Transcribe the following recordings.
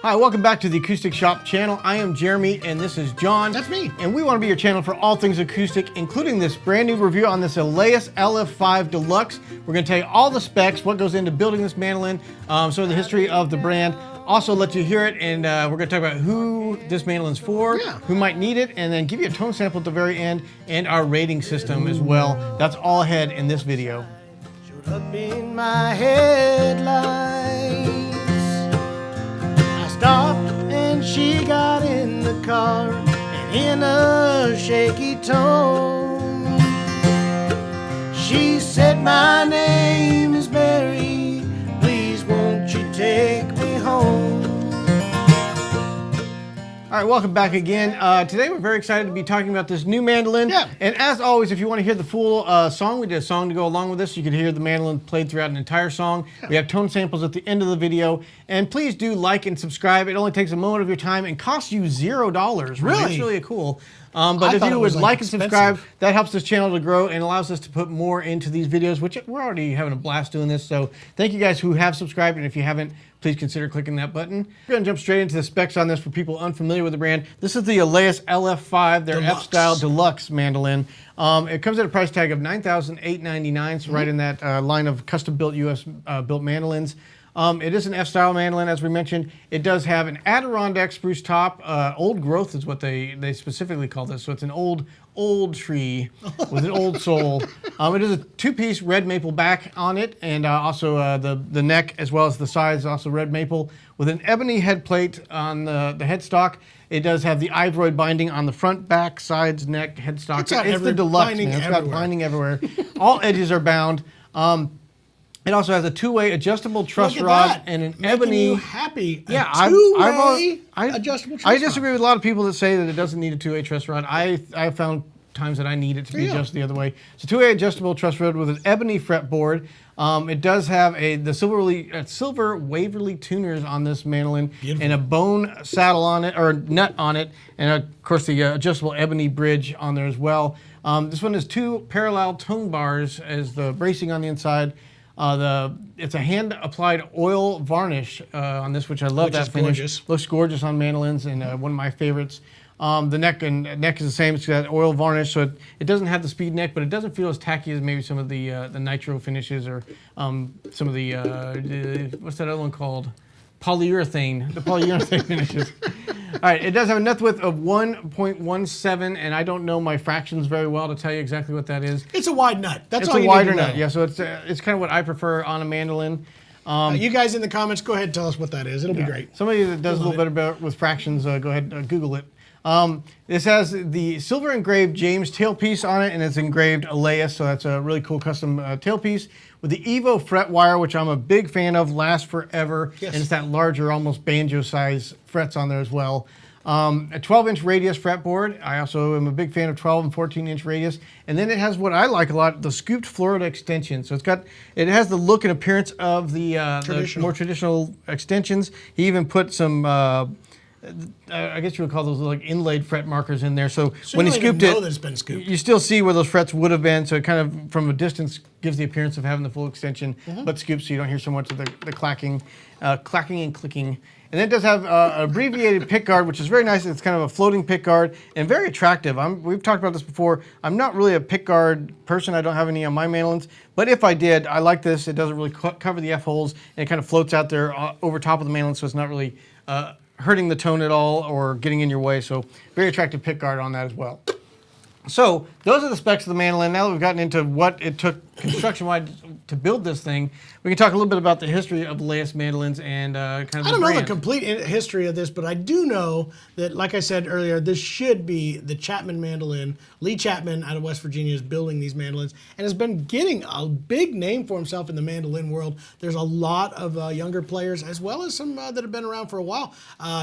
Hi, welcome back to the Acoustic Shoppe channel. I am Jeremy and this is John. That's me. And we want to be your channel for all things acoustic, including this brand new review on this Aleyas LF-5 Deluxe. We're going to tell you all the specs, what goes into building this mandolin, sort of the history of the brand. Also let you hear it, and we're going to talk about who this mandolin's for, who might need it, and then give you a tone sample at the very end and our rating system as well. That's all ahead in this video. Showed up in my headlights. I stopped and she got in the car, and in a shaky tone she said, "My name is Mary, please won't you take me home." All right, welcome back again. Today we're very excited to be talking about this new mandolin. Yeah. And as always, if you want to hear the full song, we did a song to go along with this. You can hear the mandolin played throughout an entire song. Yeah. We have tone samples at the end of the video. And please do like and subscribe. It only takes a moment of your time and costs you $0. Really? It's really cool. But if you would like and subscribe, that helps this channel to grow and allows us to put more into these videos, which we're already having a blast doing this. So thank you guys who have subscribed, and if you haven't, please consider clicking that button. We're gonna jump straight into the specs on this for people unfamiliar with the brand. This is the Aleyas LF-5, their F-style Deluxe mandolin. It comes at a price tag of $9,899, so right in that line of custom-built US built mandolins. It is an F-style mandolin, as we mentioned. It does have an Adirondack spruce top. Old growth is what they specifically call this. So it's an old tree with an old soul. It is a two-piece red maple back on it, and also the neck as well as the sides, also red maple, with an ebony head plate on the headstock. It does have the ivoroid binding on the front, back, sides, neck, headstock. It's the deluxe, man. It's got binding everywhere. All edges are bound. It also has a two-way adjustable truss rod and an ebony. You happy? Yeah, two-way adjustable truss rod. I disagree with a lot of people that say that it doesn't need a two-way truss rod. I found times that I need it to be adjusted the other way. It's a two-way adjustable truss rod with an ebony fretboard. It does have the silver Waverly tuners on this mandolin. Beautiful. And a bone saddle on it, or nut on it, and of course the adjustable ebony bridge on there as well. This one has two parallel tone bars as the bracing on the inside. It's a hand-applied oil varnish on this, which I love. That finish. Gorgeous. Looks gorgeous on mandolins, and one of my favorites. The neck is the same. It's got oil varnish, so it doesn't have the speed neck, but it doesn't feel as tacky as maybe some of the nitro finishes or some of the what's that other one called? Polyurethane. The polyurethane finishes. All right, it does have a net width of 1.17, and I don't know my fractions very well to tell you exactly what that is. It's a wide nut. That's all you need to know. It's a wider nut, yeah. So it's kind of what I prefer on a mandolin. You guys in the comments, go ahead and tell us what that is. It'll be great. Somebody that does a little bit better with fractions, go ahead and Google it. This has the silver engraved James tailpiece on it, and it's engraved Aleyas, so that's a really cool custom tailpiece with the Evo fret wire, which I'm a big fan of, lasts forever. Yes. And it's that larger, almost banjo size frets on there as well. A 12-inch radius fretboard. I also am a big fan of 12 and 14-inch radius. And then it has what I like a lot, the scooped Florida extension. So it has the look and appearance of the more traditional extensions. He even put some I guess you would call those like inlaid fret markers in there. So when he scooped it, it's been scooped. You still see where those frets would have been. So it kind of, from a distance, gives the appearance of having the full extension, but scooped so you don't hear so much of the clacking and clicking. And then it does have an abbreviated pick guard, which is very nice. It's kind of a floating pick guard and very attractive. We've talked about this before. I'm not really a pick guard person. I don't have any on my mandolins. But if I did, I like this. It doesn't really cover the F-holes, and it kind of floats out there over top of the mandolin, so it's not really hurting the tone at all or getting in your way. So very attractive pick guard on that as well. So those are the specs of the mandolin. Now that we've gotten into what it took construction-wise to build this thing, we can talk a little bit about the history of the Aleyas mandolins and kind of the I don't brand. know the complete history of this, but I do know that, like I said earlier, this should be the Chapman mandolin. Lee Chapman out of West Virginia is building these mandolins and has been getting a big name for himself in the mandolin world. There's a lot of younger players, as well as some that have been around for a while.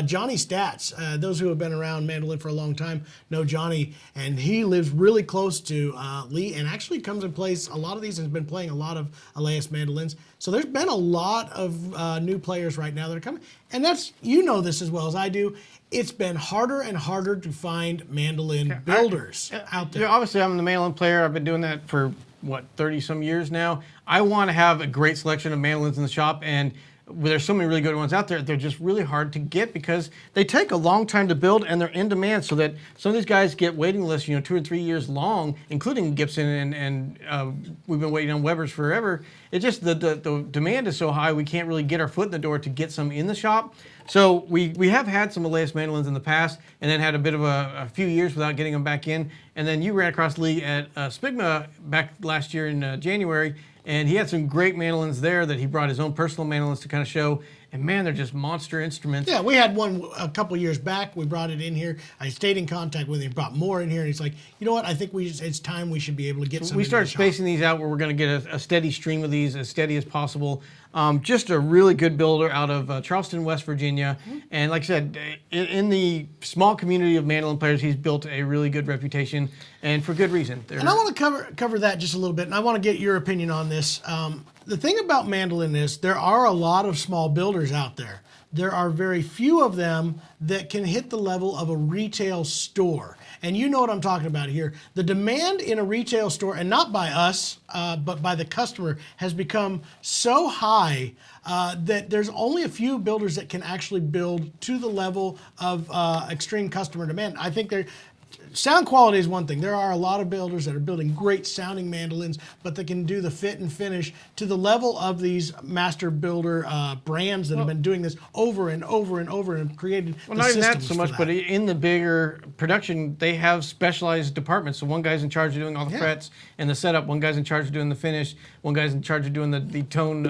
Johnny Stats, those who have been around mandolin for a long time know Johnny, and he lives really close to Lee, and actually comes and plays a lot of these and has been playing a lot of Aleyas mandolins. So there's been a lot of new players right now that are coming. And that's, you know this as well as I do, it's been harder and harder to find mandolin builders out there. Obviously, I'm the mandolin player. I've been doing that for, what, 30-some years now. I want to have a great selection of mandolins in the shop, and there's so many really good ones out there. They're just really hard to get because they take a long time to build and they're in demand. So that some of these guys get waiting lists, 2 or 3 years long, including Gibson and we've been waiting on Weber's forever. It's just the demand is so high we can't really get our foot in the door to get some in the shop. So we have had some Aleyas mandolins in the past and then had a bit of a few years without getting them back in. And then you ran across Lee at Spigma back last year in January. And he had some great mandolins there that he brought his own personal mandolins to kind of show. And man, they're just monster instruments. Yeah, we had one a couple years back. We brought it in here. I stayed in contact with him, brought more in here, and he's like, you know what? I think it's time we should be able to get some. We started spacing these out where we're going to get a steady stream of these, as steady as possible. Just a really good builder out of Charleston, West Virginia. And like I said, in the small community of mandolin players, he's built a really good reputation, and for good reason. And I want to cover that just a little bit, and I want to get your opinion on this. The thing about mandolin is there are a lot of small builders out there. There are very few of them that can hit the level of a retail store. And you know what I'm talking about here. The demand in a retail store, and not by us, but by the customer, has become so high that there's only a few builders that can actually build to the level of extreme customer demand. I think sound quality is one thing. There are a lot of builders that are building great sounding mandolins, but they can do the fit and finish to the level of these master builder brands that have been doing this over and over and over and created well, not even that so much, but in the bigger production, they have specialized departments. So one guy's in charge of doing all the frets and the setup. One guy's in charge of doing the finish. One guy's in charge of doing the tone,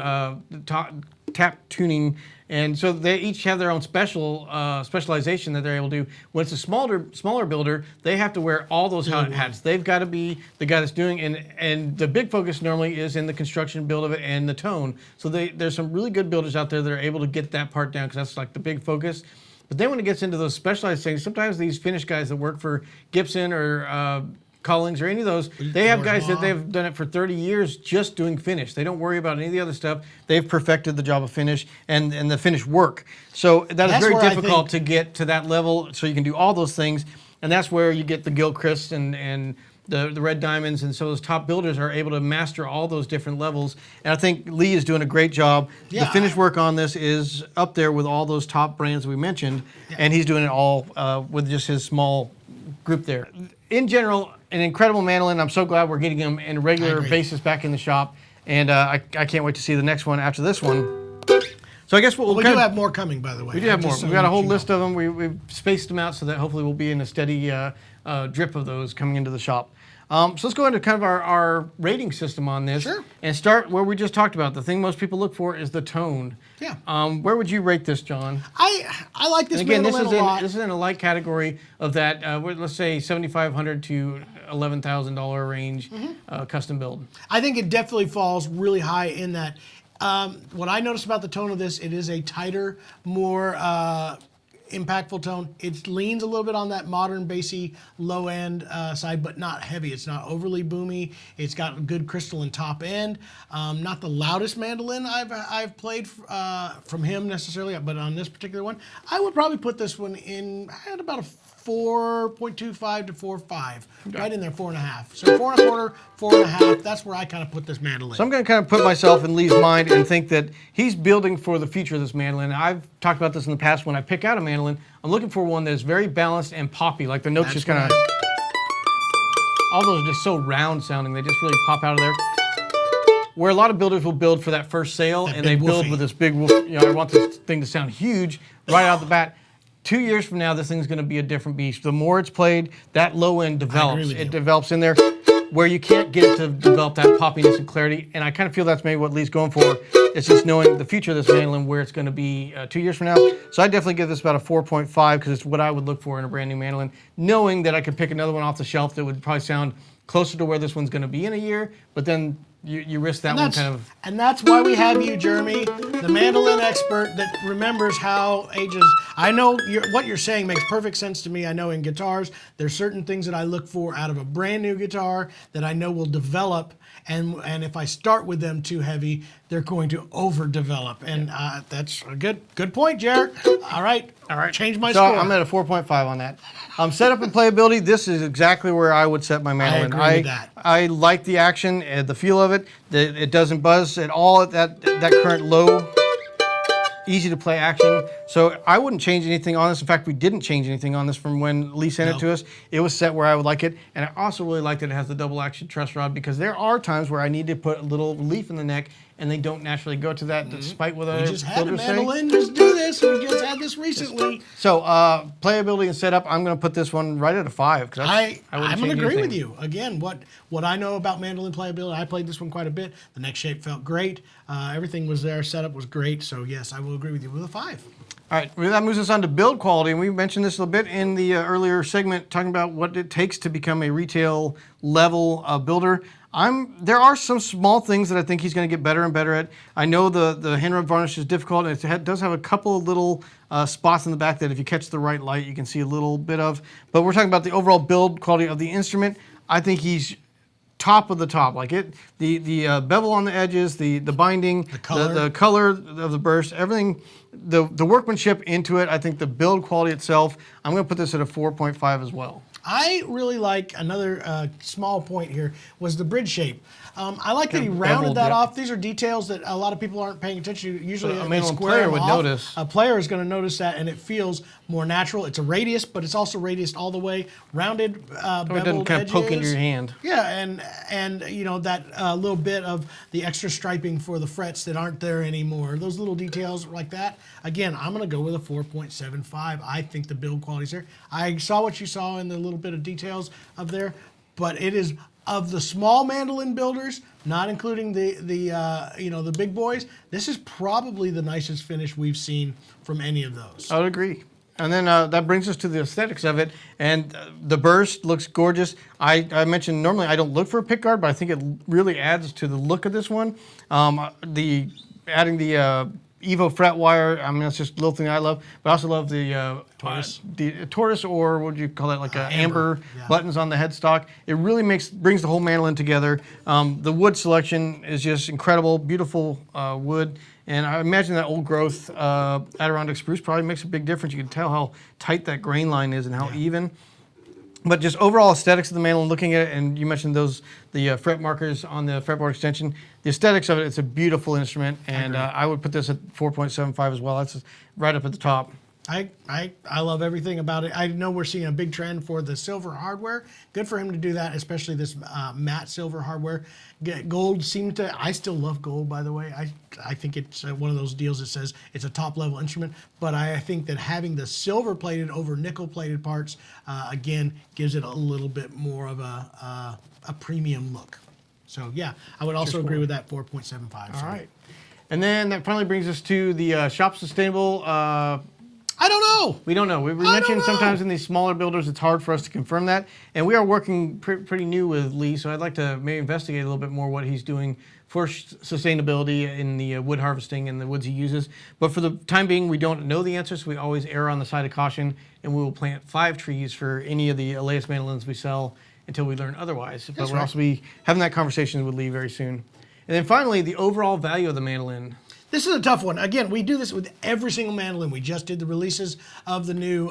tap tuning. And so they each have their own specialization that they're able to do. When it's a smaller builder, they have to wear all those hats. They've got to be the guy that's doing, and the big focus normally is in the construction build of it and the tone. So there's some really good builders out there that are able to get that part down because that's like the big focus. But then when it gets into those specialized things, sometimes these finish guys that work for Gibson or Cullings or any of those, they have guys that they've done it for 30 years just doing finish. They don't worry about any of the other stuff. They've perfected the job of finish and the finish work. So that's very difficult to get to that level so you can do all those things. And that's where you get the Gilchrists and the Red Diamonds, and so those top builders are able to master all those different levels. And I think Lee is doing a great job. Yeah, the finish work on this is up there with all those top brands we mentioned, and he's doing it all with just his small group there. In general, an incredible mandolin. I'm so glad we're getting them in a regular basis back in the shop, and I can't wait to see the next one after this one. So I guess we do have more coming, by the way. We do have more. We've got a whole list of them. We've spaced them out so that hopefully we'll be in a steady drip of those coming into the shop. So let's go into kind of our rating system on this. Sure. And start where we just talked about. The thing most people look for is the tone. Yeah. Where would you rate this, John? I like this mandolin a lot. This is in a light category of that, let's say $7,500 to $11,000 range custom build. I think it definitely falls really high in that. What I noticed about the tone of this, it is a tighter, more impactful tone. It leans a little bit on that modern bassy low end side, but not heavy. It's not overly boomy. It's got good crystalline top end. Not the loudest mandolin I've played from him necessarily, but on this particular one, I would probably put this one in at about a 4.25 to 4.5, right in there, 4.5. So 4.25, 4.5. That's where I kind of put this mandolin. So I'm going to kind of put myself in Lee's mind and think that he's building for the future of this mandolin. I've talked about this in the past. When I pick out a mandolin, I'm looking for one that's very balanced and poppy, like the notes just kind of. All those are just so round sounding. They just really pop out of there. Where a lot of builders will build for that first sale, and they build with this big woof. I want this thing to sound huge right out the bat. 2 years from now, this thing's going to be a different beast. The more it's played, that low end develops. It develops in there where you can't get it to develop that poppiness and clarity. And I kind of feel that's maybe what Lee's going for. It's just knowing the future of this mandolin, where it's going to be 2 years from now. So I definitely give this about a 4.5 because it's what I would look for in a brand new mandolin, knowing that I could pick another one off the shelf that would probably sound closer to where this one's going to be in a year, but then you risk that one kind of. And that's why we have you, Jeremy, the mandolin expert that remembers how ages. I know what you're saying makes perfect sense to me. I know in guitars, there's certain things that I look for out of a brand new guitar that I know will develop. And if I start with them too heavy, they're going to overdevelop. And that's a good point, Jared. All right. Change my score. I'm at a 4.5 on that. Setup and playability, this is exactly where I would set my mandolin. I agree with that. I like the action and the feel of it. It doesn't buzz at all at that current low. easy to play action. So I wouldn't change anything on this. In fact, we didn't change anything on this from when Lee sent it to us. It was set where I would like it. And I also really like that it has the double action truss rod, because there are times where I need to put a little relief in the neck and they don't naturally go to that, despite what other builders say. We just had a Mandolin just do this. We just had this recently. So playability and setup, I'm going to put this one right at a 5. I'm going to agree with you. Again, what I know about Mandolin playability, I played this one quite a bit. The neck shape felt great. Everything was there. Setup was great. So yes, I will agree with you with a 5. All right, well, that moves us on to build quality, and we mentioned this a little bit in the earlier segment, talking about what it takes to become a retail level builder. There are some small things that I think he's going to get better and better at. I know the hand rub varnish is difficult, and it does have a couple of little spots in the back that if you catch the right light, you can see a little bit of. But we're talking about the overall build quality of the instrument. I think he's top of the top. Like the bevel on the edges, the binding, the color of the burst, everything, the workmanship into it. I think the build quality itself, I'm going to put this at a 4.5 as well. I really like another small point here was the bridge shape. I like that he rounded that off. These are details that a lot of people aren't paying attention to. Usually a player would notice. A player is going to notice that, and it feels more natural. It's a radius, but it's also radiused all the way. Rounded, beveled edges. It doesn't kind of poke into your hand. Yeah, and you know, that little bit of the extra striping for the frets that aren't there anymore. Those little details like that. Again, I'm going to go with a 4.75. I think the build quality's there. I saw what you saw in the little bit of details up there, but it is, of the small mandolin builders, not including the big boys, this is probably the nicest finish we've seen from any of those. I would agree. And then that brings us to the aesthetics of it. And the burst looks gorgeous. I mentioned normally I don't look for a pick guard, but I think it really adds to the look of this one. Adding the Evo fret wire, I mean, that's just a little thing I love. But I also love the Taurus, or what would you call it, like amber buttons on the headstock. It really brings the whole mandolin together. The wood selection is just incredible, beautiful wood. And I imagine that old growth Adirondack spruce probably makes a big difference. You can tell how tight that grain line is and how even. But just overall aesthetics of the mandolin, looking at it, and you mentioned the fret markers on the fretboard extension. The aesthetics of it, it's a beautiful instrument, and I would put this at 4.75 as well. That's right up at the top. I love everything about it. I know we're seeing a big trend for the silver hardware. Good for him to do that, especially this matte silver hardware. Gold seemed to, I still love gold, by the way. I think it's one of those deals that says it's a top level instrument, but I think that having the silver plated over nickel plated parts, again, gives it a little bit more of a premium look. So yeah, I would also agree with that 4.75. All right. And then that finally brings us to the Shop Sustainable. I don't know. We don't know. We mentioned sometimes in these smaller builders, it's hard for us to confirm that. And we are working pretty new with Lee, so I'd like to maybe investigate a little bit more what he's doing for sustainability in the wood harvesting and the woods he uses. But for the time being, we don't know the answers. So we always err on the side of caution, and we will plant 5 trees for any of the Aleyas mandolins we sell until we learn otherwise. But we'll also be having that conversation with Lee very soon. And then finally, the overall value of the mandolin. This is a tough one. Again, we do this with every single mandolin. We just did the releases of the new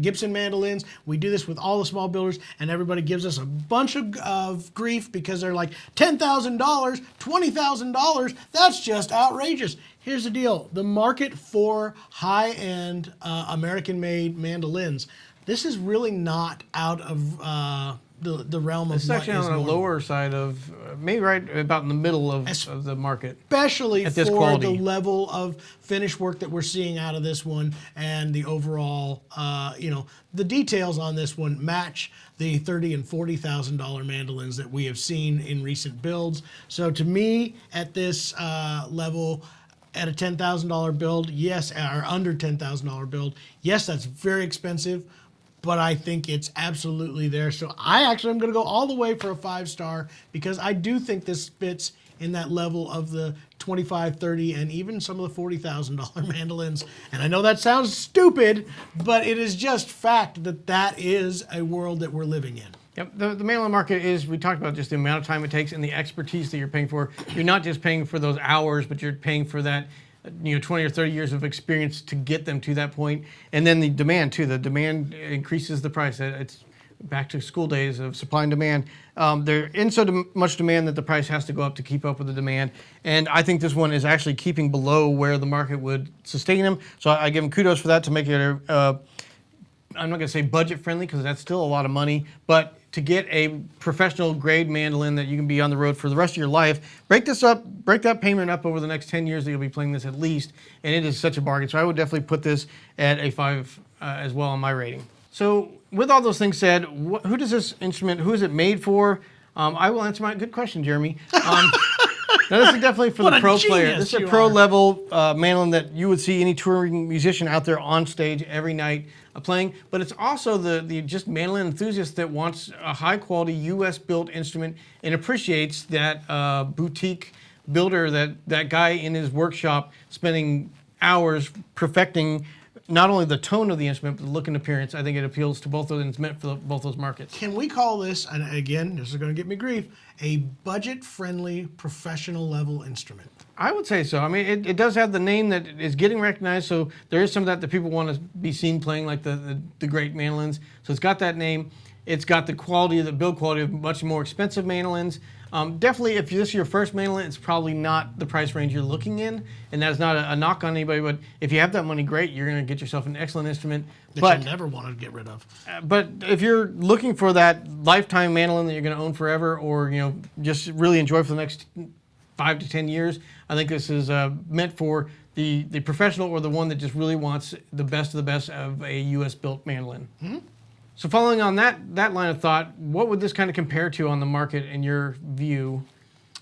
Gibson mandolins. We do this with all the small builders, and everybody gives us a bunch of grief because they're like, $10,000, $20,000, that's just outrageous. Here's the deal. The market for high-end American-made mandolins, this is really not out of the realm of it's actually on the lower side of, maybe right about in the middle of the market. Especially for quality. The level of finish work that we're seeing out of this one, and the overall, the details on this one match the $30,000 and $40,000 mandolins that we have seen in recent builds. So to me, at this level, at a $10,000 build, yes, or under $10,000 build, yes, that's very expensive, but I think it's absolutely there. So I actually am going to go all the way for a 5-star because I do think this fits in that level of the $25,000, $30,000, and even some of the $40,000 mandolins. And I know that sounds stupid, but it is just fact that that is a world that we're living in. Yep, the mandolin market is, we talked about just the amount of time it takes and the expertise that you're paying for. You're not just paying for those hours, but you're paying for that 20 or 30 years of experience to get them to that point. And then the demand too. The demand increases the price. back to school days of supply and demand. They're in so much demand that the price has to go up to keep up with the demand. And I think this one is actually keeping below where the market would sustain them. So I give them kudos for that to make it, I'm not going to say budget friendly because that's still a lot of money, but to get a professional grade mandolin that you can be on the road for the rest of your life, break that payment up over the next 10 years that you'll be playing this at least, and it is such a bargain. So I would definitely put this at a 5 as well on my rating. So with all those things said, who does this instrument, who is it made for? I will answer good question, Jeremy. Now this is definitely for the pro player. This is a pro level mandolin that you would see any touring musician out there on stage every night playing, but it's also the just mandolin enthusiast that wants a high quality US built instrument and appreciates that boutique builder, that guy in his workshop spending hours perfecting not only the tone of the instrument, but the look and appearance. I think it appeals to both those, and it's meant for both those markets. Can we call this, and again, this is going to get me grief, a budget-friendly, professional-level instrument? I would say so. I mean, it does have the name that is getting recognized, so there is some of that people want to be seen playing, like the great mandolins. So it's got that name. It's got the quality, the build quality of much more expensive mandolins. Definitely, if this is your first mandolin, it's probably not the price range you're looking in, and that's not a knock on anybody, but if you have that money, great, you're going to get yourself an excellent instrument. That you never want to get rid of. But if you're looking for that lifetime mandolin that you're going to own forever, or just really enjoy for the next 5 to 10 years, I think this is meant for the professional or the one that just really wants the best of the best of a U.S.-built mandolin. Mm-hmm. So following on that line of thought, what would this kind of compare to on the market in your view?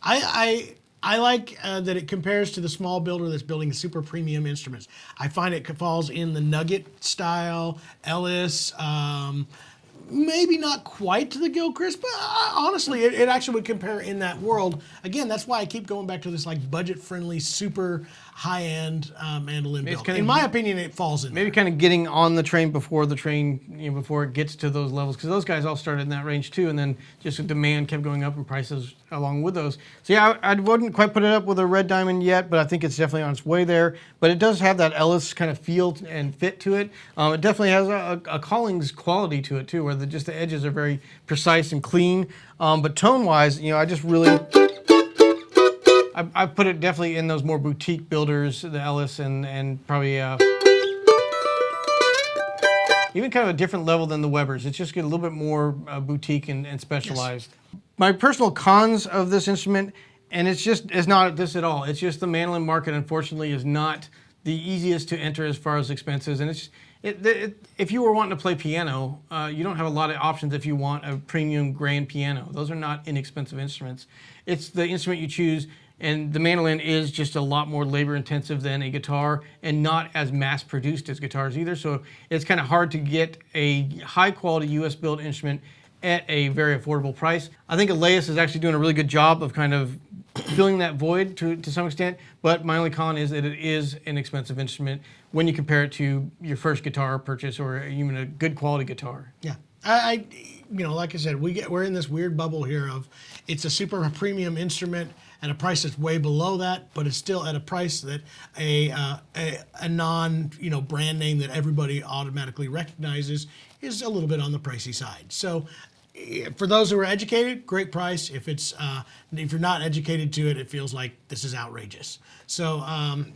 I like that it compares to the small builder that's building super premium instruments. I find it falls in the Nugget style, Ellis, maybe not quite to the Gilchrist, but honestly, it actually would compare in that world. Again, that's why I keep going back to this like budget-friendly, super high-end mandolin build. In my opinion, it falls in maybe kind of getting on the train before the train, before it gets to those levels, because those guys all started in that range too, and then just the demand kept going up and prices along with those. So yeah, I wouldn't quite put it up with a red diamond yet, but I think it's definitely on its way there. But it does have that Ellis kind of feel and fit to it. It definitely has a Collings quality to it too, where just the edges are very precise and clean. But tone-wise, I just really, I put it definitely in those more boutique builders, the Ellis, and probably even kind of a different level than the Webers. It's just get a little bit more boutique and specialized. Yes. My personal cons of this instrument, and it's not this at all. It's just the mandolin market, unfortunately, is not the easiest to enter as far as expenses. And if you were wanting to play piano, you don't have a lot of options if you want a premium grand piano. Those are not inexpensive instruments. It's the instrument you choose, and the mandolin is just a lot more labor intensive than a guitar and not as mass produced as guitars either. So it's kind of hard to get a high quality US built instrument at a very affordable price. I think Aleyas is actually doing a really good job of kind of filling that void to some extent, but my only con is that it is an expensive instrument when you compare it to your first guitar purchase or even a good quality guitar. Yeah, like I said, we're in this weird bubble here of it's a super premium instrument and a price that's way below that, but it's still at a price that a non brand name that everybody automatically recognizes is a little bit on the pricey side. So for those who are educated, great price. If you're not educated to it, it feels like this is outrageous. So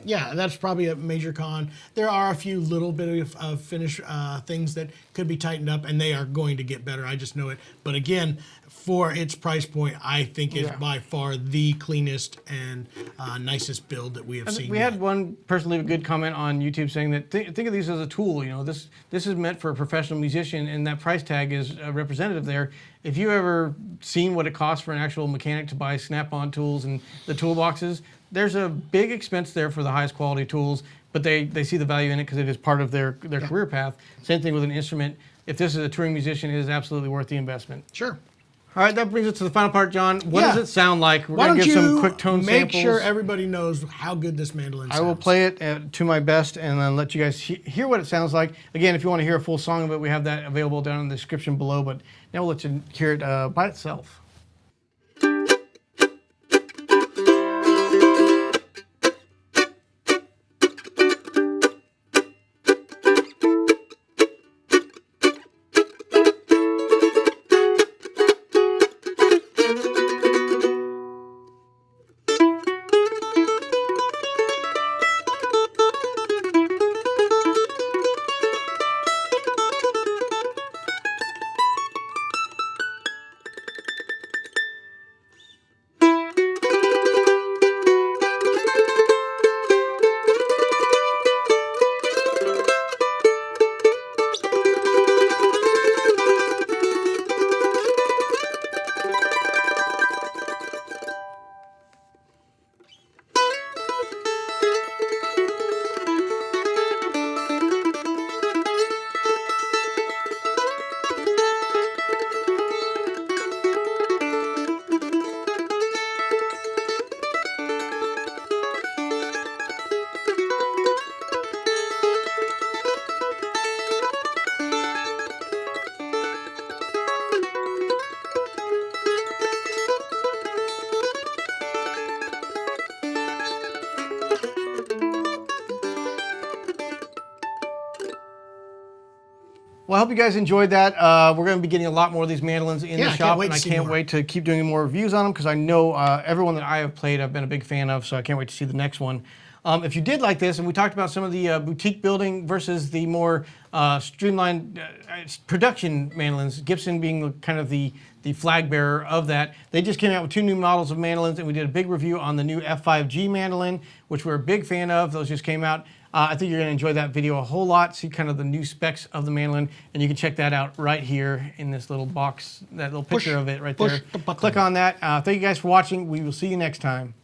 yeah, that's probably a major con. There are a few little bit of finish things that could be tightened up, and they are going to get better. I just know it. But again, for its price point, I think it's by far the cleanest and nicest build that we have seen. We had one person leave a good comment on YouTube saying that think of these as a tool. This is meant for a professional musician, and that price tag is representative there. If you ever seen what it costs for an actual mechanic to buy snap-on tools and the toolboxes, there's a big expense there for the highest quality tools, but they see the value in it because it is part of their career path. Same thing with an instrument. If this is a touring musician, it is absolutely worth the investment. Sure. All right, that brings us to the final part, John. What does it sound like? We're going to give some quick tone samples. Make sure everybody knows how good this mandolin sounds. I will play it to my best and then let you guys hear what it sounds like. Again, if you want to hear a full song of it, we have that available down in the description below, but now we'll let you hear it by itself. Well, I hope you guys enjoyed that. We're going to be getting a lot more of these mandolins in the shop, and I can't wait to keep doing more reviews on them because I know everyone that I have played I've been a big fan of, so I can't wait to see the next one. If you did like this, and we talked about some of the boutique building versus the more streamlined production mandolins, Gibson being kind of the flag bearer of that. They just came out with 2 new models of mandolins, and we did a big review on the new F5G mandolin, which we're a big fan of. Those just came out. I think you're going to enjoy that video a whole lot, see kind of the new specs of the mandolin, and you can check that out right here in this little box, that little picture of it right there. Click on that. Thank you guys for watching. We will see you next time.